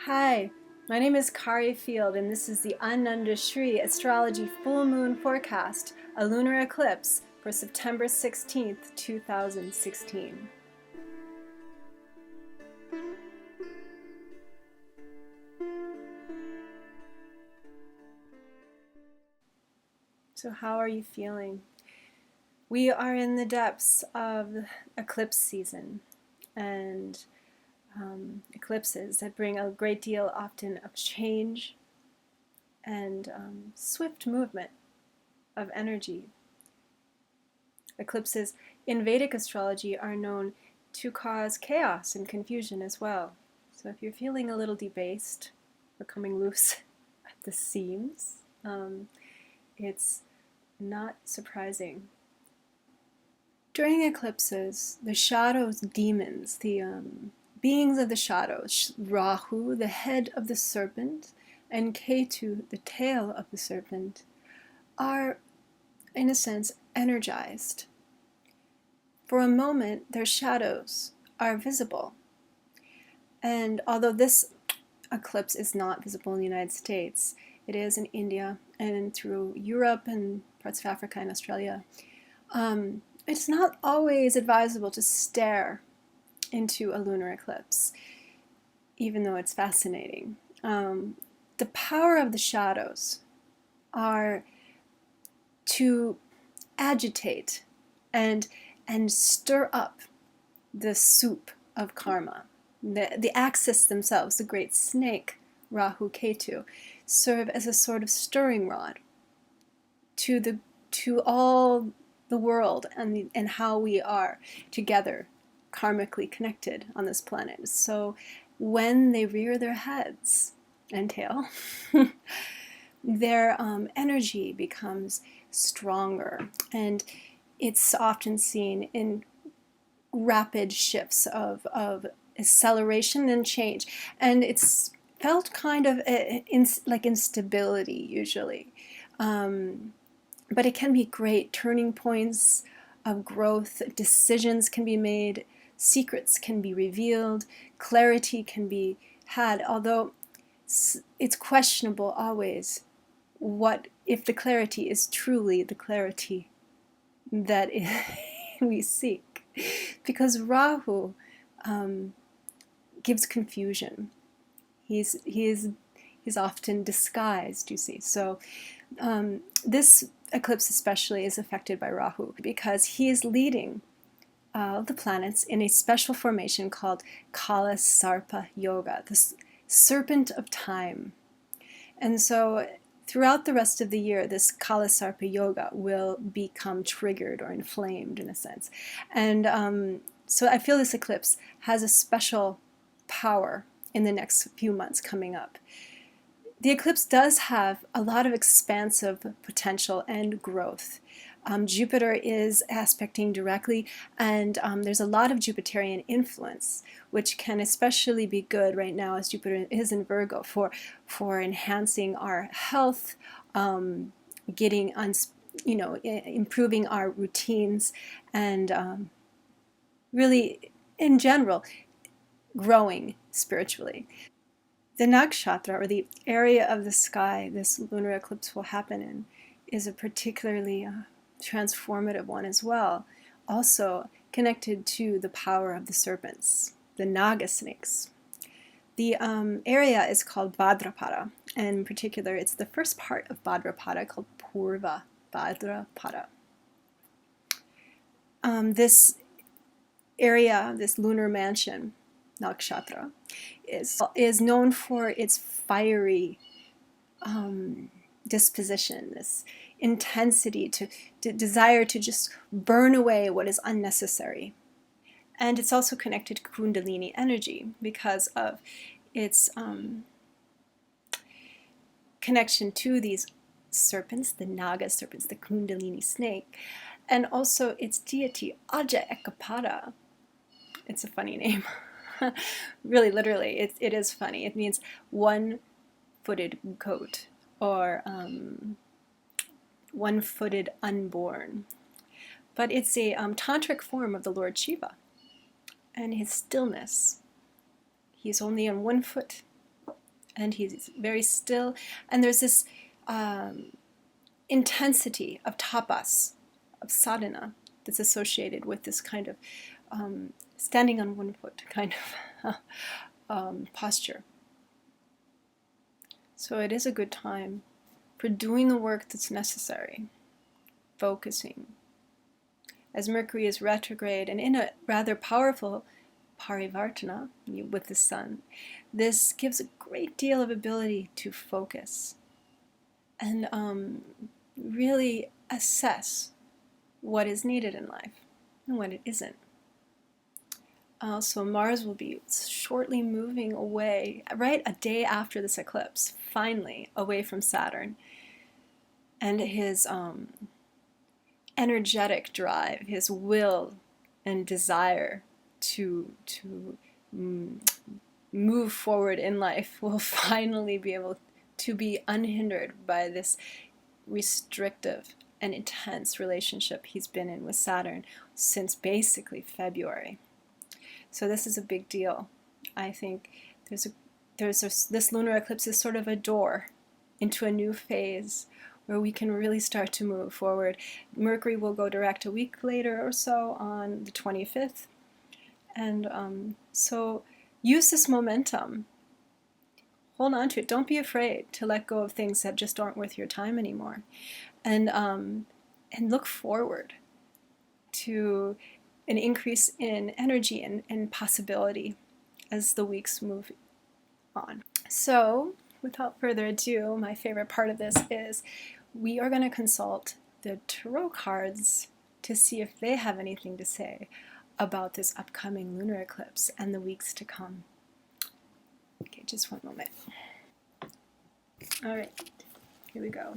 Hi, my name is Kari Field, and this is the Anandashri Astrology Full Moon Forecast, a lunar eclipse for September 16th, 2016. So how are you feeling? We are in the depths of eclipse season, and eclipses that bring a great deal often of change and swift movement of energy. Eclipses in Vedic astrology are known to cause chaos and confusion as well. So if you're feeling a little debased or coming loose at the seams, it's not surprising. During eclipses, the shadows, demons, the beings of the shadows, Rahu, the head of the serpent, and Ketu, the tail of the serpent, are, in a sense, energized. For a moment, their shadows are visible. And although this eclipse is not visible in the United States, it is in India and through Europe and parts of Africa and Australia. It's not always advisable to stare into a lunar eclipse, even though it's fascinating. The power of the shadows are to agitate and stir up the soup of karma. The axis themselves, the great snake, Rahu Ketu, serve as a sort of stirring rod to all the world and how we are together, karmically connected on this planet. So when they rear their heads and tail, their energy becomes stronger, and it's often seen in rapid shifts of acceleration and change, and it's felt kind of like instability usually, but it can be great turning points of growth. Decisions can be made, secrets can be revealed, clarity can be had, although it's questionable always what if the clarity is truly the clarity that we seek, because Rahu gives confusion. He's often disguised, you see. So this eclipse especially is affected by Rahu because he is leading the planets in a special formation called Kala Sarpa Yoga, the serpent of time. And so throughout the rest of the year, this Kala Sarpa Yoga will become triggered or inflamed in a sense. And so I feel this eclipse has a special power in the next few months coming up. The eclipse does have a lot of expansive potential and growth. Jupiter is aspecting directly, and there's a lot of Jupiterian influence, which can especially be good right now as Jupiter is in Virgo for enhancing our health, getting improving our routines, and really, in general, growing spiritually. The nakshatra, or the area of the sky this lunar eclipse will happen in, is a particularly transformative one as well, also connected to the power of the serpents, the naga snakes. The area is called Bhadrapada, and in particular it's the first part of Bhadrapada called Purva Bhadrapada. This area, this lunar mansion, nakshatra, is known for its fiery disposition, this intensity to desire to just burn away what is unnecessary. And it's also connected to Kundalini energy because of its connection to these serpents, the Naga serpents, the Kundalini snake, and also its deity, Aja Ekapada. It's a funny name. Really, literally, it is funny. It means one-footed goat, or one-footed unborn. But it's a tantric form of the Lord Shiva and his stillness. He's only on one foot and he's very still. And there's this intensity of tapas, of sadhana, that's associated with this kind of standing on one foot kind of posture. So it is a good time for doing the work that's necessary, focusing. As Mercury is retrograde and in a rather powerful parivartana with the sun, this gives a great deal of ability to focus and really assess what is needed in life and what it isn't. So Mars will be shortly moving away, right a day after this eclipse, finally away from Saturn. And his energetic drive, his will and desire to move forward in life will finally be able to be unhindered by this restrictive and intense relationship he's been in with Saturn since basically February. So this is a big deal. I think this lunar eclipse is sort of a door into a new phase where we can really start to move forward. Mercury will go direct a week later or so on the 25th. And so use this momentum. Hold on to it. Don't be afraid to let go of things that just aren't worth your time anymore. And look forward to an increase in energy and possibility as the weeks move on. So, without further ado, my favorite part of this is we are going to consult the tarot cards to see if they have anything to say about this upcoming lunar eclipse and the weeks to come. Okay, just one moment. All right, here we go.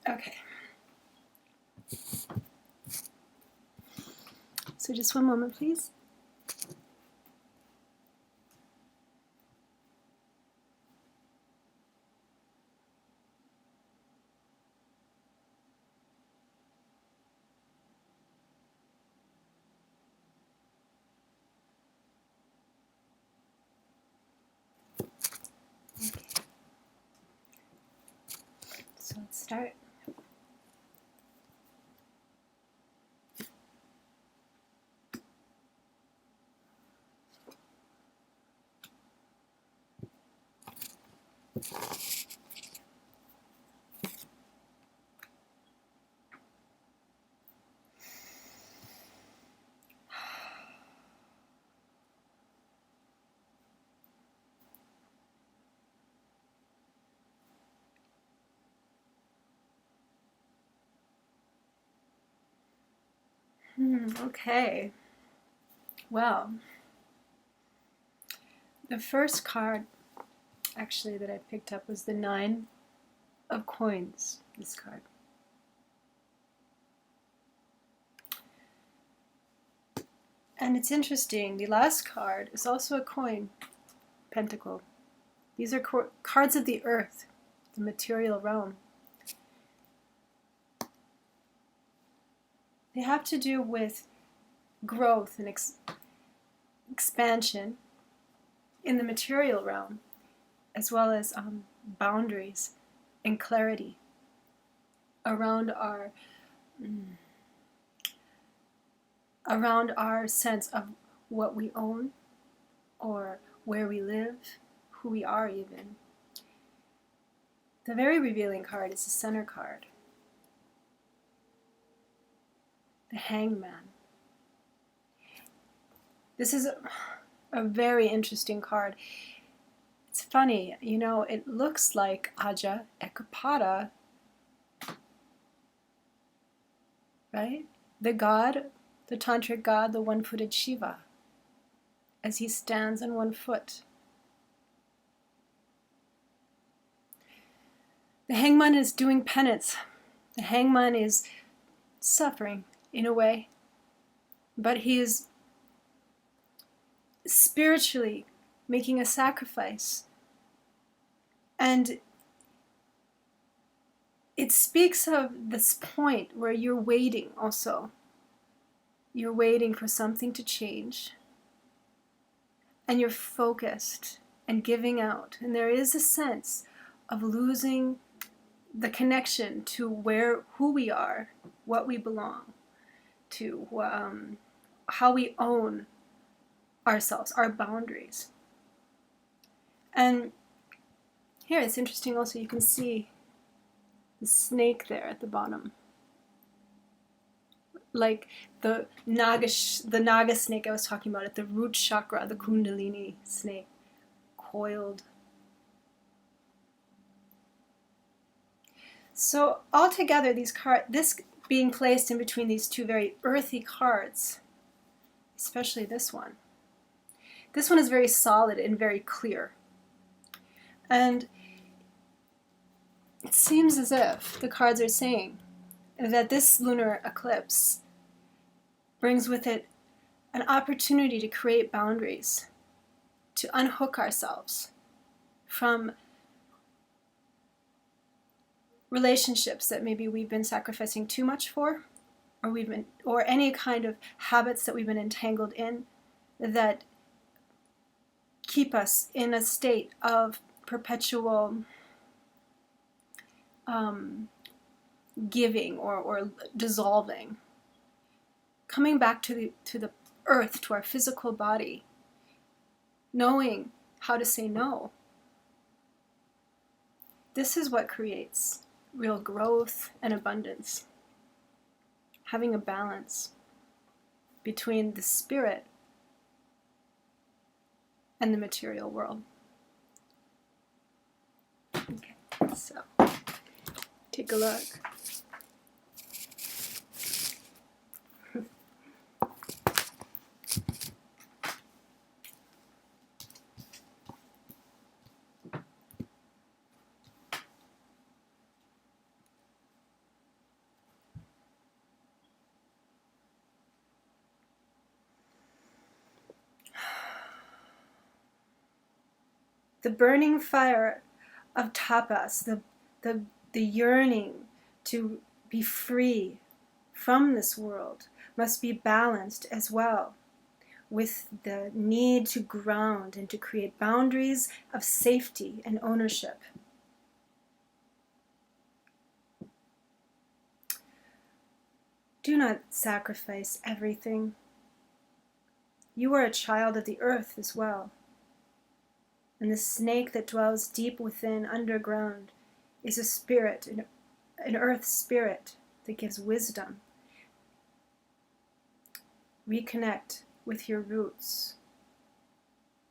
Okay. So just one moment, please. Okay. So let's start. Okay. Well, the first card actually that I picked up was the 9 of Coins, this card. And it's interesting, the last card is also a coin, pentacle. These are cards of the earth, the material realm. They have to do with growth and expansion in the material realm, as well as boundaries and clarity around our sense of what we own or where we live, who we are even. The very revealing card is the center card, the Hangman. This is a very interesting card. It's funny, you know, it looks like Aja Ekapada, right? The god, the tantric god, the one-footed Shiva, as he stands on one foot. The hangman is doing penance. The hangman is suffering in a way, but he is spiritually making a sacrifice. And it speaks of this point where you're waiting also. You're waiting for something to change. And you're focused and giving out. And there is a sense of losing the connection to who we are, what we belong to, how we own ourselves, our boundaries. And here it's interesting also, you can see the snake there at the bottom. Like the naga snake I was talking about at the root chakra, the kundalini snake, coiled. So altogether, this being placed in between these two very earthy cards, especially this one. This one is very solid and very clear. And it seems as if the cards are saying that this lunar eclipse brings with it an opportunity to create boundaries, to unhook ourselves from relationships that maybe we've been sacrificing too much for, or any kind of habits that we've been entangled in that keep us in a state of perpetual giving or dissolving. Coming back to the earth, to our physical body, knowing how to say no. This is what creates real growth and abundance. Having a balance between the spirit and the material world. Okay, so take a look. The burning fire of tapas, the yearning to be free from this world, must be balanced as well with the need to ground and to create boundaries of safety and ownership. Do not sacrifice everything. You are a child of the earth as well. And the snake that dwells deep within, underground, is a spirit, an earth spirit that gives wisdom. Reconnect with your roots.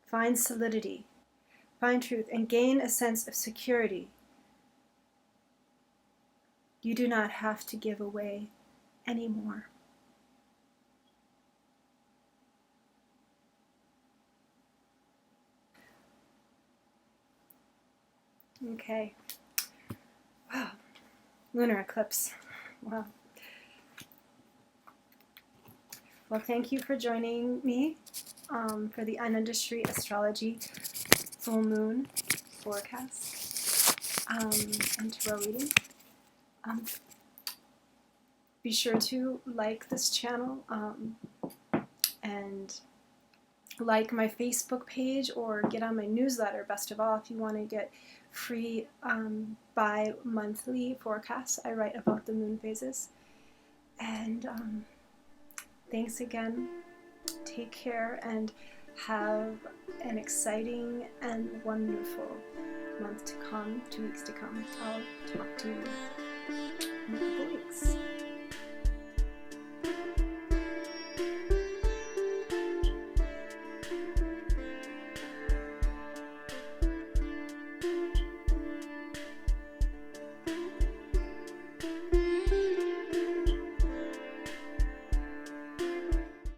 Find solidity, find truth, and gain a sense of security. You do not have to give away anymore. Okay. Wow. Lunar eclipse. Wow. Well, thank you for joining me for the Unindustry Astrology full moon forecast and tarot reading. Be sure to like this channel and like my Facebook page, or get on my newsletter, best of all, if you want to get free bi-monthly forecasts. I write about the moon phases. And thanks again. Take care and have an exciting and wonderful month to come, 2 weeks to come. I'll talk to you in a couple weeks.